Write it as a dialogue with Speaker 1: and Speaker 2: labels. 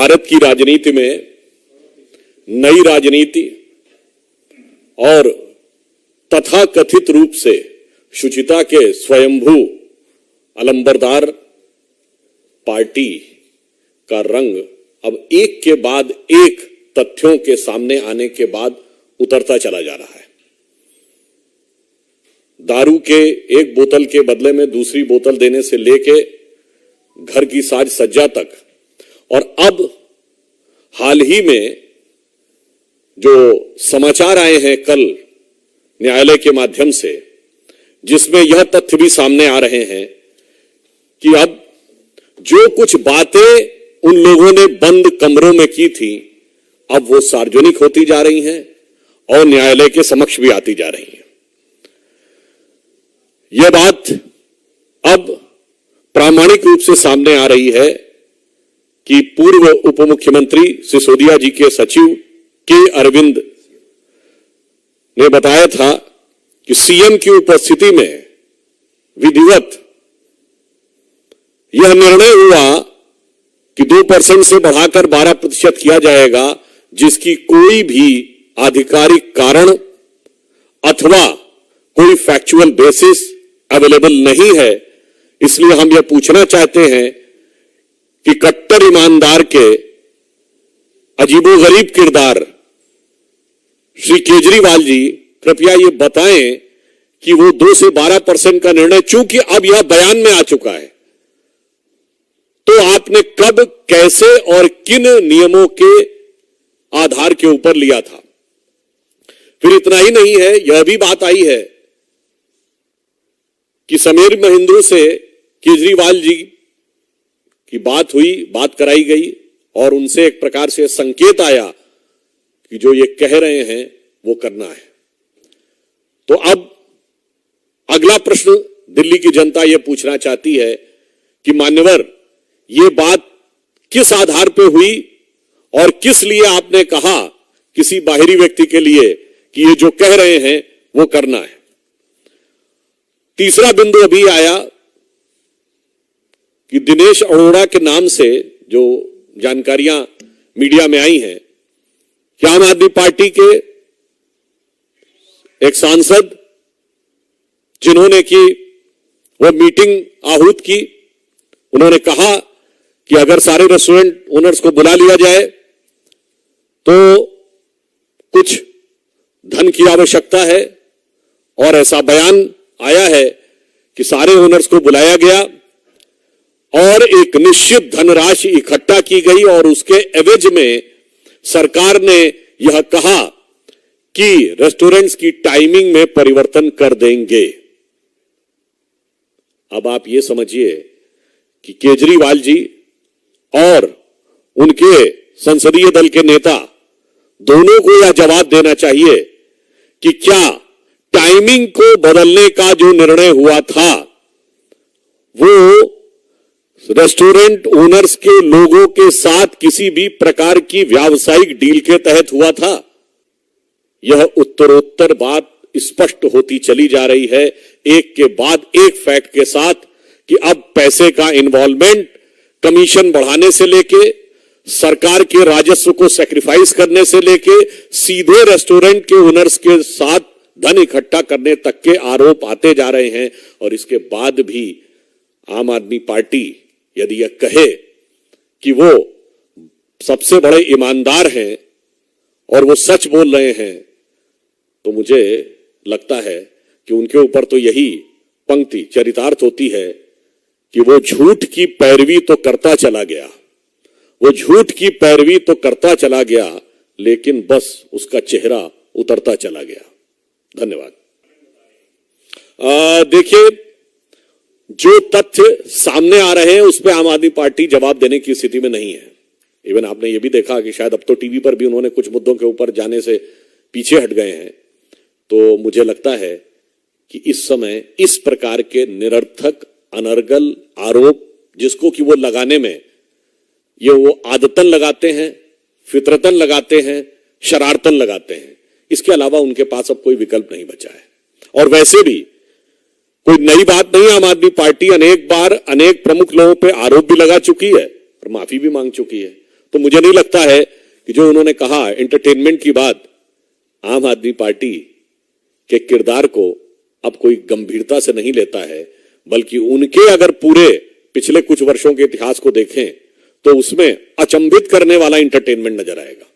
Speaker 1: भारत की राजनीति में नई राजनीति और तथाकथित रूप से शुचिता के स्वयंभू अलंबरदार पार्टी का रंग अब एक के बाद एक तथ्यों के सामने आने के बाद उतरता चला जा रहा है। दारू के एक बोतल के बदले में दूसरी बोतल देने से लेके घर की साज सज्जा तक, और अब हाल ही में जो समाचार आए हैं कल न्यायालय के माध्यम से, जिसमें यह तथ्य भी सामने आ रहे हैं कि अब जो कुछ बातें उन लोगों ने बंद कमरों में की थी अब वो सार्वजनिक होती जा रही हैं और न्यायालय के समक्ष भी आती जा रही हैं। यह बात अब प्रामाणिक रूप से सामने आ रही है कि पूर्व उप मुख्यमंत्री सिसोदिया जी के सचिव के अरविंद ने बताया था कि सीएम की उपस्थिति में विधिवत यह निर्णय हुआ कि 2% से बढ़ाकर 12% किया जाएगा, जिसकी कोई भी आधिकारिक कारण अथवा कोई फैक्चुअल बेसिस अवेलेबल नहीं है। इसलिए हम यह पूछना चाहते हैं कि कट्टर ईमानदार के अजीबोगरीब किरदार श्री केजरीवाल जी कृपया ये बताएं कि वो 2 से 12% का निर्णय, चूंकि अब यह बयान में आ चुका है, तो आपने कब, कैसे और किन नियमों के आधार के ऊपर लिया था। फिर इतना ही नहीं है, यह भी बात आई है कि समीर महेंद्र से केजरीवाल जी की बात हुई, बात कराई गई और उनसे एक प्रकार से संकेत आया कि जो ये कह रहे हैं वो करना है। तो अब अगला प्रश्न दिल्ली की जनता यह पूछना चाहती है कि मान्यवर, ये बात किस आधार पे हुई और किस लिए आपने कहा किसी बाहरी व्यक्ति के लिए कि ये जो कह रहे हैं वो करना है। तीसरा बिंदु अभी आया कि दिनेश अरोड़ा के नाम से जो जानकारियां मीडिया में आई हैं कि आम आदमी पार्टी के एक सांसद जिन्होंने की वो मीटिंग आहूत की, उन्होंने कहा कि अगर सारे रेस्टोरेंट ओनर्स को बुला लिया जाए तो कुछ धन की आवश्यकता है, और ऐसा बयान आया है कि सारे ओनर्स को बुलाया गया और एक निश्चित धनराशि इकट्ठा की गई और उसके एवज में सरकार ने यह कहा कि रेस्टोरेंट्स की टाइमिंग में परिवर्तन कर देंगे। अब आप ये समझिए कि केजरीवाल जी और उनके संसदीय दल के नेता दोनों को यह जवाब देना चाहिए कि क्या टाइमिंग को बदलने का जो निर्णय हुआ था वो रेस्टोरेंट ओनर्स के लोगों के साथ किसी भी प्रकार की व्यावसायिक डील के तहत हुआ था। यह उत्तरोत्तर बात स्पष्ट होती चली जा रही है एक के बाद एक फैक्ट के साथ कि अब पैसे का इन्वॉल्वमेंट कमीशन बढ़ाने से लेके, सरकार के राजस्व को सैक्रिफाइस करने से लेके, सीधे रेस्टोरेंट के ओनर्स के साथ धन इकट्ठा करने तक के आरोप आते जा रहे हैं। और इसके बाद भी आम आदमी पार्टी यदि यह कहे कि वो सबसे बड़े ईमानदार हैं और वो सच बोल रहे हैं, तो मुझे लगता है कि उनके ऊपर तो यही पंक्ति चरितार्थ होती है कि वो झूठ की पैरवी तो करता चला गया, वो झूठ की पैरवी तो करता चला गया, लेकिन बस उसका चेहरा उतरता चला गया। धन्यवाद। देखिए, जो तथ्य सामने आ रहे हैं उस पर आम आदमी पार्टी जवाब देने की स्थिति में नहीं है। इवन आपने ये भी देखा कि शायद अब तो टीवी पर भी उन्होंने कुछ मुद्दों के ऊपर जाने से पीछे हट गए हैं। तो मुझे लगता है कि इस समय इस प्रकार के निरर्थक अनर्गल आरोप जिसको कि वो लगाने में ये वो आदतन लगाते हैं, फितरतन लगाते हैं, शरारतन लगाते हैं, इसके अलावा उनके पास अब कोई विकल्प नहीं बचा है। और वैसे भी कोई नई बात नहीं, आम आदमी पार्टी अनेक बार अनेक प्रमुख लोगों पे आरोप भी लगा चुकी है और माफी भी मांग चुकी है। तो मुझे नहीं लगता है कि जो उन्होंने कहा एंटरटेनमेंट की बात, आम आदमी पार्टी के किरदार को अब कोई गंभीरता से नहीं लेता है, बल्कि उनके अगर पूरे पिछले कुछ वर्षों के इतिहास को देखें तो उसमें अचंभित करने वाला एंटरटेनमेंट नजर आएगा।